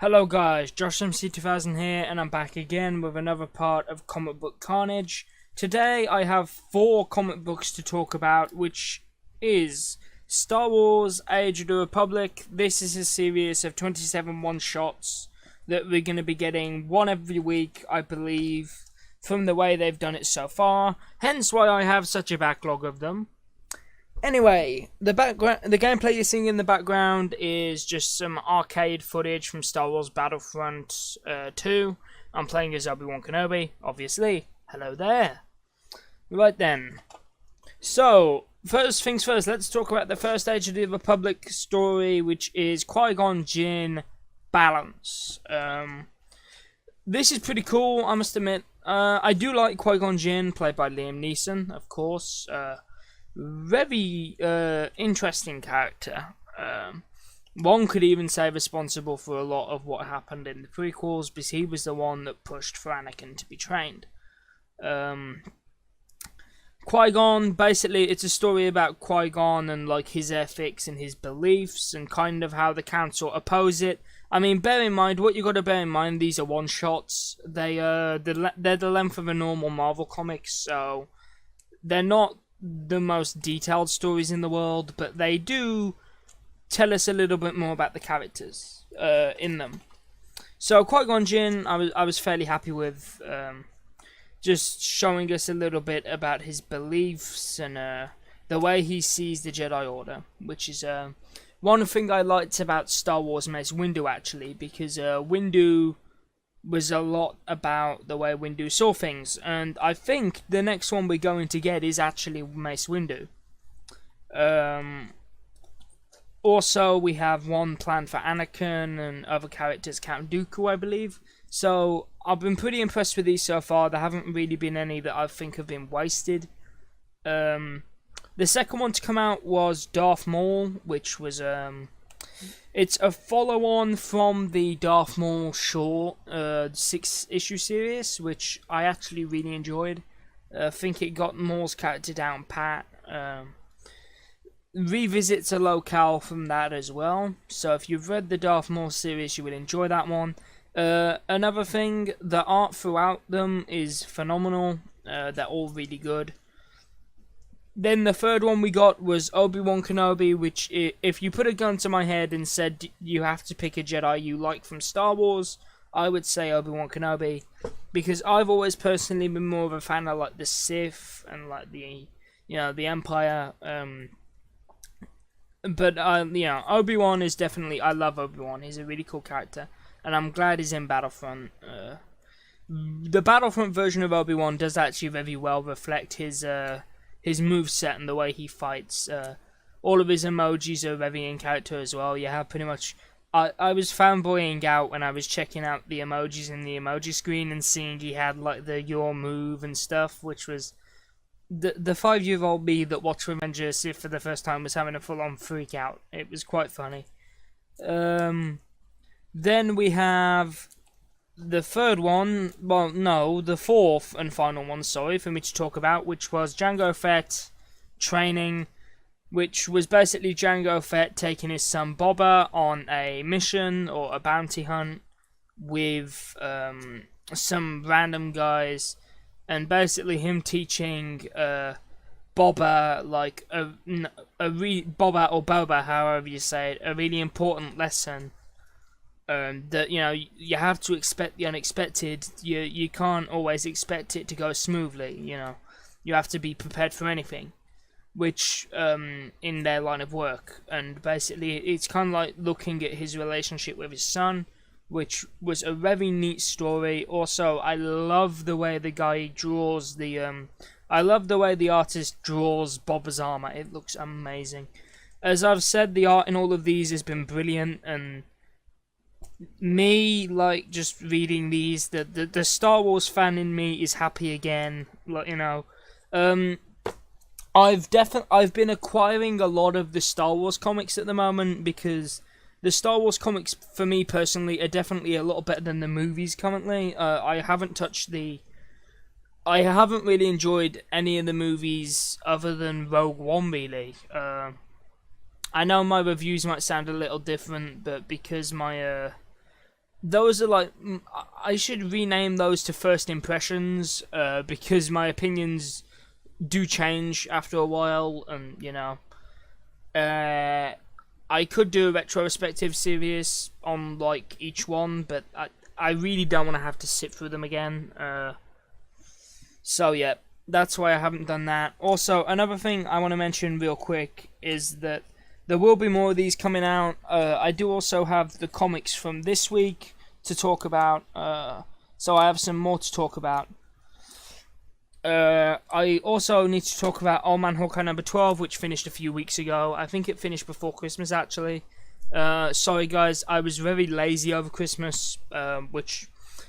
Hello guys, JoshMC2000 here, and I'm back again with another part of comic book Carnage. Today I have 4 comic books to talk about, which is Star Wars Age of the Republic. This is a series of 27 one-shots that we're going to be getting one every week, I believe, from the way they've done it so far, hence why I have such a backlog of them. Anyway, the gameplay you're seeing in the background is just some arcade footage from Star Wars Battlefront 2. I'm playing as Obi-Wan Kenobi, obviously. Hello there. Right then. So, first things first, let's talk about the first Age of the Republic story, which is Qui-Gon Jinn Balance. This is pretty cool, I must admit. I do like Qui-Gon Jinn, played by Liam Neeson, of course. Very interesting character. One could even say responsible for a lot of what happened in the prequels, because he was the one that pushed for Anakin to be trained. Qui-Gon, basically, it's a story about Qui-Gon and like his ethics and his beliefs and kind of how the Council oppose it. I mean, bear in mind, what you got to bear in mind, these are one-shots. They're the length of a normal Marvel comic, so they're not the most detailed stories in the world, but they do tell us a little bit more about the characters in them. So Qui-Gon Jinn, I was fairly happy with, just showing us a little bit about his beliefs and the way he sees the Jedi Order, which is one thing I liked about Star Wars Mace Windu, actually, because Windu was a lot about the way Windu saw things, and I think the next one we're going to get is actually Mace Windu. Also, we have one planned for Anakin and other characters, Count Dooku, I believe. So, I've been pretty impressed with these so far. There haven't really been any that I think have been wasted. The second one to come out was Darth Maul, which was it's a follow-on from the Darth Maul short 6-issue series, which I actually really enjoyed. I think it got Maul's character down pat. Revisits a locale from that as well. So if you've read the Darth Maul series, you will enjoy that one. Another thing, the art throughout them is phenomenal. They're all really good. Then the third one we got was Obi-Wan Kenobi, which, if you put a gun to my head and said you have to pick a Jedi you like from Star Wars, I would say Obi-Wan Kenobi, because I've always personally been more of a fan of like the Sith and like the Empire. But Obi-Wan is definitely, I love Obi-Wan. He's a really cool character, and I'm glad he's in Battlefront. The Battlefront version of Obi-Wan does actually very well reflect his moveset and the way he fights. All of his emojis are very in character as well. You have pretty much... I was fanboying out when I was checking out the emojis in the emoji screen and seeing he had like the your move and stuff, which was... The 5-year-old me that watched Revenge of the Sith for the first time was having a full-on freak out. It was quite funny. Then we have... the third one, the fourth and final one, sorry, for me to talk about, which was Jango Fett training, which was basically Jango Fett taking his son Boba on a mission or a bounty hunt with some random guys, and basically him teaching Boba, like Boba or Boba, however you say it, a really important lesson. That you have to expect the unexpected. You can't always expect it to go smoothly. You have to be prepared for anything, which in their line of work. And basically, it's kind of like looking at his relationship with his son, which was a very neat story. Also, I love the way the guy draws the. I love the way the artist draws Boba's armor. It looks amazing. As I've said, the art in all of these has been brilliant, and me, like, just reading these, the Star Wars fan in me is happy again. Like, I've been acquiring a lot of the Star Wars comics at the moment, because the Star Wars comics, for me personally, are definitely a lot better than the movies currently. I haven't really enjoyed any of the movies other than Rogue One, really. I know my reviews might sound a little different, but because my those are like, I should rename those to first impressions, because my opinions do change after a while, and you know, I could do a retrospective series on like each one, but I really don't want to have to sit through them again. So yeah, that's why I haven't done that. Also, another thing I want to mention real quick is that there will be more of these coming out. I do also have the comics from this week to talk about, so I have some more to talk about. I also need to talk about Old Man Hawkeye number 12, which finished a few weeks ago. I think it finished before Christmas, actually. Sorry guys, I was very lazy over Christmas, which,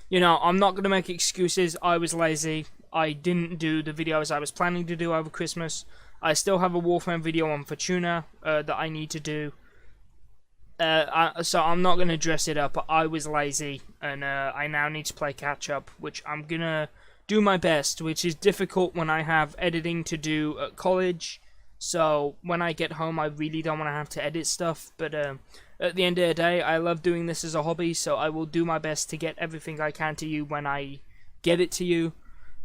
you know, I'm not going to make excuses. I was lazy. I didn't do the videos I was planning to do over Christmas. I still have a Warframe video on Fortuna that I need to do. So I'm not going to dress it up. I was lazy, and I now need to play catch up, which I'm going to do my best, which is difficult when I have editing to do at college. So when I get home, I really don't want to have to edit stuff. But at the end of the day, I love doing this as a hobby, so I will do my best to get everything I can to you when I get it to you.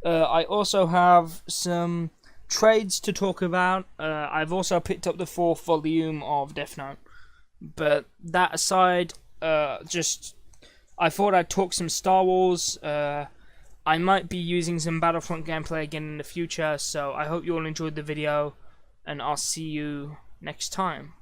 I also have some trades to talk about. I've also picked up the 4th volume of Death Note. But that aside, just I thought I'd talk some Star Wars. I might be using some Battlefront gameplay again in the future, so I hope you all enjoyed the video, and I'll see you next time.